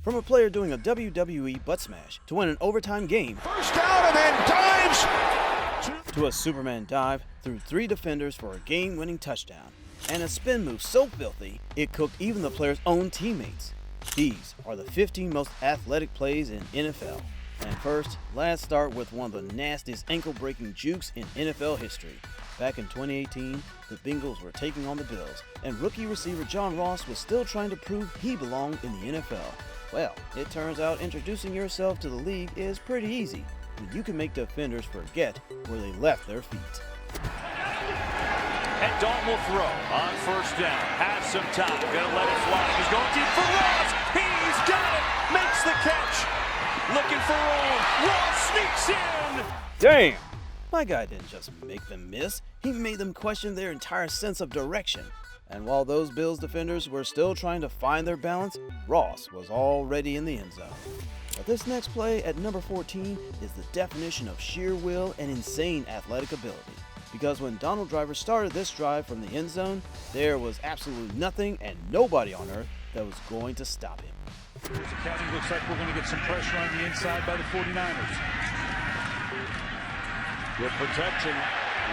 From a player doing a WWE butt smash to win an overtime game, First down and then dives, to a Superman dive through 3 defenders for a game-winning touchdown, and a spin move so filthy it cooked even the player's own teammates. These are the 15 most athletic plays in NFL. And first, let's start with one of the nastiest ankle-breaking jukes in NFL history. Back in 2018, the Bengals were taking on the Bills, and rookie receiver John Ross was still trying to prove he belonged in the NFL. Well, it turns out introducing yourself to the league is pretty easy, when you can make defenders forget where they left their feet. And Dalton will throw on first down. Has some time. Gonna let it fly. He's going deep for Ross. He's got it. Makes the catch. Looking for room. Ross sneaks in. Damn! My guy didn't just make them miss, he made them question their entire sense of direction. And while those Bills defenders were still trying to find their balance, Ross was already in the end zone. But this next play at number 14 is the definition of sheer will and insane athletic ability. Because when Donald Driver started this drive from the end zone, there was absolutely nothing and nobody on earth that was going to stop him. Here's a catch. Looks like we're going to get some pressure on the inside by the 49ers. With protection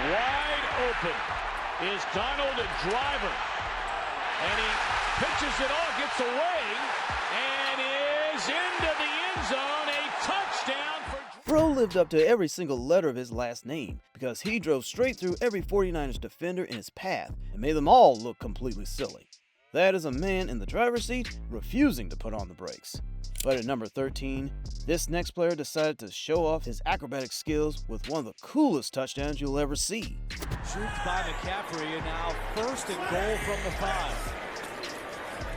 wide open is Donald Driver. And he pitches it off, gets away, and is into the end zone. A touchdown for... Bro lived up to every single letter of his last name because he drove straight through every 49ers defender in his path and made them all look completely silly. That is a man in the driver's seat refusing to put on the brakes. But at number 13, this next player decided to show off his acrobatic skills with one of the coolest touchdowns you'll ever see. Jukes by McCaffrey, and now first and goal from the 5.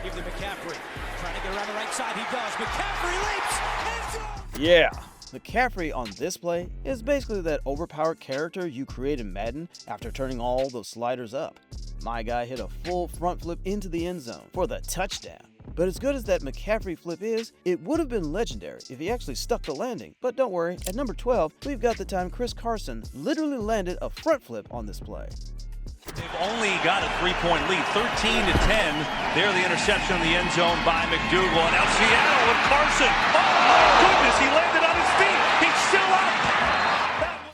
Give to McCaffrey, trying to get around the right side. He does. McCaffrey leaps. End zone. Yeah, McCaffrey on this play is basically that overpowered character you create in Madden after turning all those sliders up. My guy hit a full front flip into the end zone for the touchdown. But as good as that McCaffrey flip is, it would have been legendary if he actually stuck the landing. But don't worry, at number 12, we've got the time Chris Carson literally landed a front flip on this play. They've only got a 3-point lead, 13-10. There the interception in the end zone by McDougal. And now Seattle with Carson. Oh my goodness, he landed on his feet. He's still up.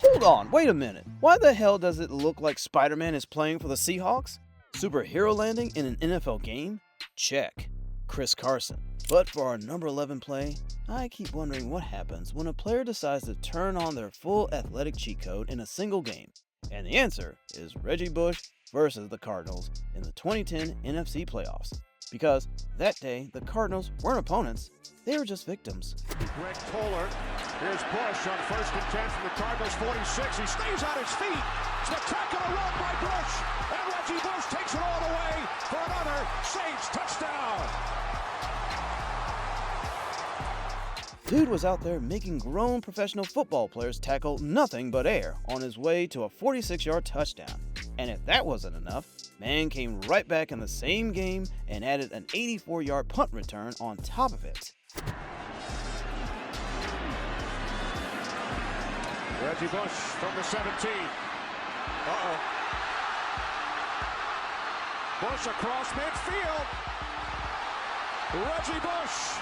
Hold on, wait a minute. Why the hell does it look like Spider-Man is playing for the Seahawks? Superhero landing in an NFL game? Check. Chris Carson. But for our number 11 play, I keep wondering what happens when a player decides to turn on their full athletic cheat code in a single game. And the answer is Reggie Bush versus the Cardinals in the 2010 NFC playoffs. Because that day, the Cardinals weren't opponents, they were just victims. Greg Toller. Here's Bush on 1st and 10 from the Cardinals 46. He stays on his feet. Spectacular run by Bush. And Reggie Bush takes it all the way for another Saints touchdown. Dude was out there making grown professional football players tackle nothing but air on his way to a 46-yard touchdown. And if that wasn't enough, man came right back in the same game and added an 84-yard punt return on top of it. Reggie Bush from the 17. Bush across midfield. Reggie Bush.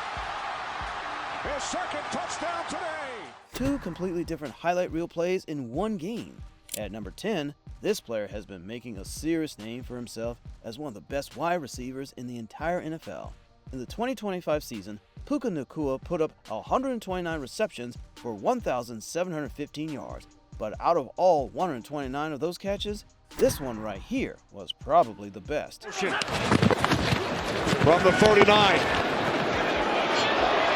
His second touchdown today. 2 completely different highlight reel plays in one game. At number 10, this player has been making a serious name for himself as one of the best wide receivers in the entire NFL. In the 2025 season, Puka Nacua put up 129 receptions for 1,715 yards. But out of all 129 of those catches, this one right here was probably the best. From the 39.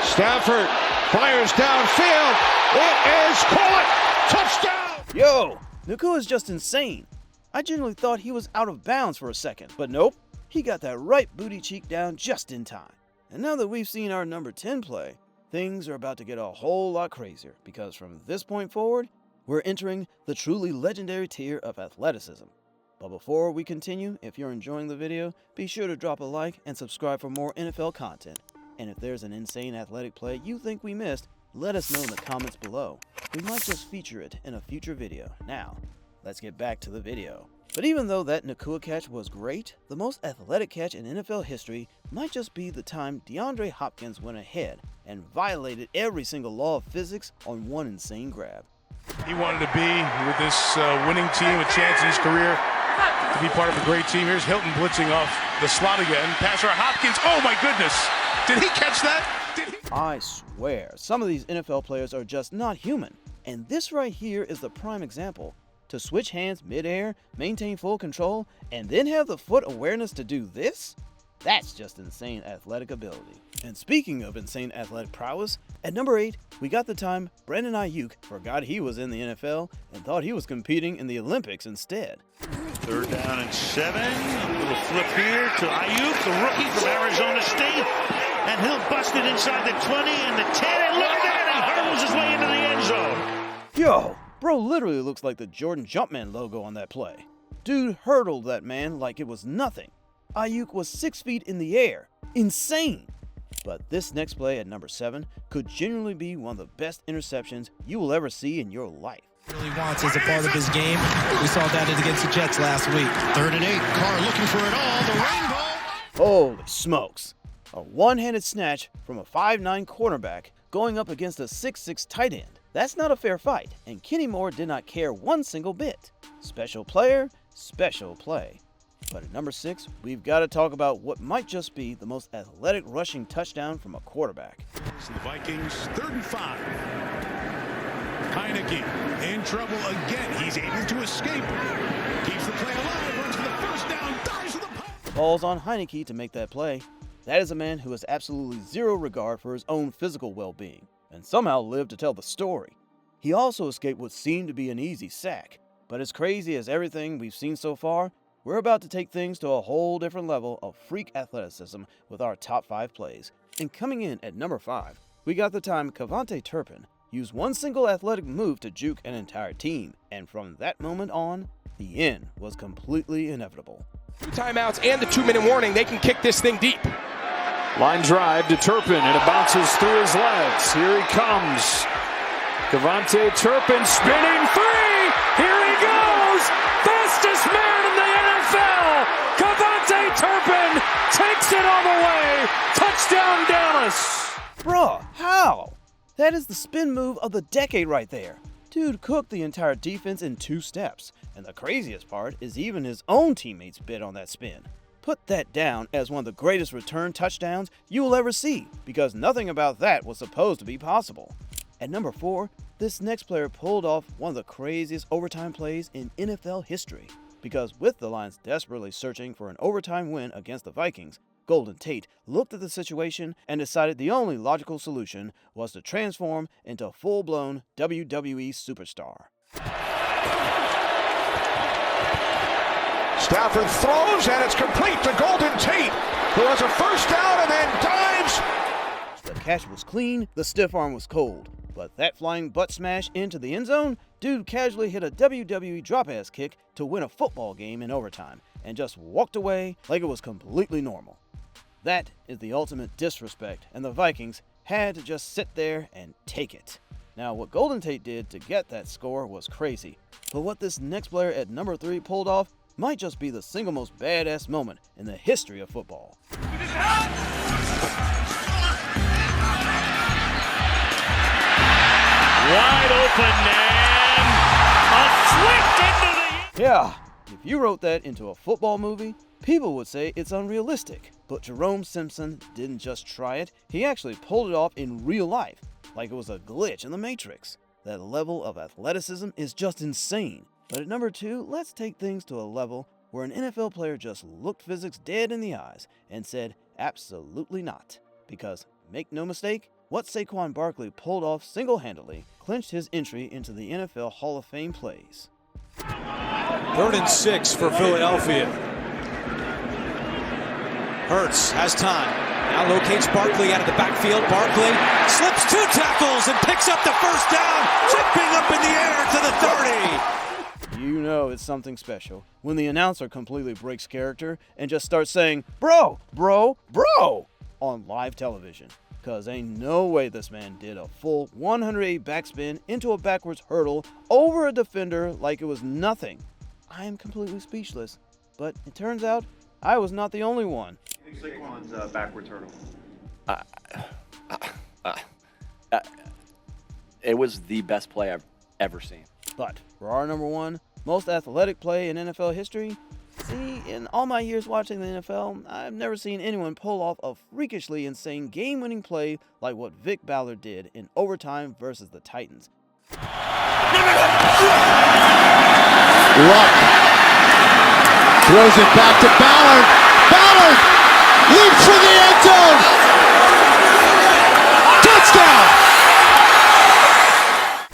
Stafford fires downfield. It is caught. Touchdown. Yo, Nacua is just insane. I genuinely thought he was out of bounds for a second, but nope. He got that right booty cheek down just in time. And now that we've seen our number 10 play, things are about to get a whole lot crazier because from this point forward, we're entering the truly legendary tier of athleticism. But before we continue, if you're enjoying the video, be sure to drop a like and subscribe for more NFL content. And if there's an insane athletic play you think we missed, let us know in the comments below. We might just feature it in a future video. Now, let's get back to the video. But even though that Nakua catch was great, the most athletic catch in NFL history might just be the time DeAndre Hopkins went ahead and violated every single law of physics on one insane grab. He wanted to be with this winning team, a chance in his career to be part of a great team. Here's Hilton blitzing off the slot again. Passer Hopkins, oh my goodness. Did he catch that? I swear, some of these NFL players are just not human. And this right here is the prime example. To switch hands midair, maintain full control, and then have the foot awareness to do this? That's just insane athletic ability. And speaking of insane athletic prowess, at number 8, we got the time Brandon Ayuk forgot he was in the NFL and thought he was competing in the Olympics instead. 3rd down and 7. A little flip here to Ayuk, the rookie from Arizona State. And he'll bust it inside the 20 and the 10. And look at that! He hurdles his way into the end zone. Yo, bro literally looks like the Jordan Jumpman logo on that play. Dude hurdled that man like it was nothing. Ayuk was 6 feet in the air. Insane! But this next play at number 7 could genuinely be one of the best interceptions you will ever see in your life. Really wants as a part of his game. We saw that against the Jets last week. 3rd and 8. Carr looking for it all. The rainbow. Holy smokes. A one-handed snatch from a 5'9 cornerback going up against a 6'6 tight end. That's not a fair fight, and Kenny Moore did not care one single bit. Special player, special play. But at number 6, we've got to talk about what might just be the most athletic rushing touchdown from a quarterback. So the Vikings, 3rd and 5. Heineke in trouble again. He's able to escape. Keeps the play alive, runs for the first down, dives for the punt. Falls on Heineke to make that play. That is a man who has absolutely zero regard for his own physical well-being, and somehow lived to tell the story. He also escaped what seemed to be an easy sack. But as crazy as everything we've seen so far, we're about to take things to a whole different level of freak athleticism with our top 5 plays. And coming in at number 5, we got the time Kevontae Turpin used one single athletic move to juke an entire team. And from that moment on, the end was completely inevitable. 2 timeouts and the 2-minute warning. They can kick this thing deep. Line drive to Turpin, and it bounces through his legs. Here he comes. Kevontae Turpin spinning 3. Here he goes. Fastest man in the NFL. Kevontae Turpin takes it all the way. Touchdown Dallas. Bruh, how? That is the spin move of the decade right there. Dude cooked the entire defense in 2 steps. And the craziest part is even his own teammates bid on that spin. Put that down as one of the greatest return touchdowns you will ever see, because nothing about that was supposed to be possible. At number 4, this next player pulled off one of the craziest overtime plays in NFL history. Because with the Lions desperately searching for an overtime win against the Vikings, Golden Tate looked at the situation and decided the only logical solution was to transform into a full-blown WWE superstar. Stafford throws, and it's complete to Golden Tate, who has a first down and then dives. The catch was clean, the stiff arm was cold. But that flying butt smash into the end zone, dude casually hit a WWE drop-ass kick to win a football game in overtime, and just walked away like it was completely normal. That is the ultimate disrespect, and the Vikings had to just sit there and take it. Now, what Golden Tate did to get that score was crazy, but what this next player at number 3 pulled off might just be the single most badass moment in the history of football. Wide open and a flick into the... Yeah, if you wrote that into a football movie, people would say it's unrealistic. But Jerome Simpson didn't just try it, he actually pulled it off in real life, like it was a glitch in the Matrix. That level of athleticism is just insane. But at number 2, let's take things to a level where an NFL player just looked physics dead in the eyes and said, absolutely not. Because, make no mistake, what Saquon Barkley pulled off single-handedly clinched his entry into the NFL Hall of Fame plays. 3rd and 6 for Philadelphia. Hurts has time. Now locates Barkley out of the backfield. Barkley slips 2 tackles and picks up the first down, jumping up in the air to the 30. You know it's something special when the announcer completely breaks character and just starts saying, bro, bro, bro, on live television. Cause ain't no way this man did a full 180 backspin into a backwards hurdle over a defender like it was nothing. I am completely speechless. But it turns out I was not the only one. Saquon's backward turtle. It was the best play I've ever seen. But for our number one most athletic play in NFL history, see, in all my years watching the NFL, I've never seen anyone pull off a freakishly insane game-winning play like what Vic Ballard did in overtime versus the Titans. Luck throws it back to Ballard. Ballard leaps for the end zone. Touchdown!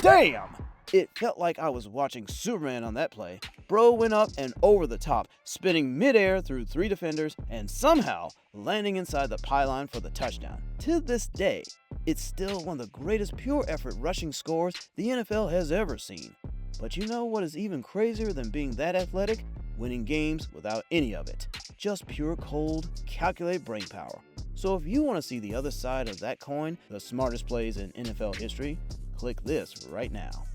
Damn! It felt like I was watching Superman on that play. Bro went up and over the top, spinning midair through 3 defenders and somehow landing inside the pylon for the touchdown. To this day, it's still one of the greatest pure effort rushing scores the NFL has ever seen. But you know what is even crazier than being that athletic? Winning games without any of it. Just pure cold, calculated brain power. So if you want to see the other side of that coin, the smartest plays in NFL history, click this right now.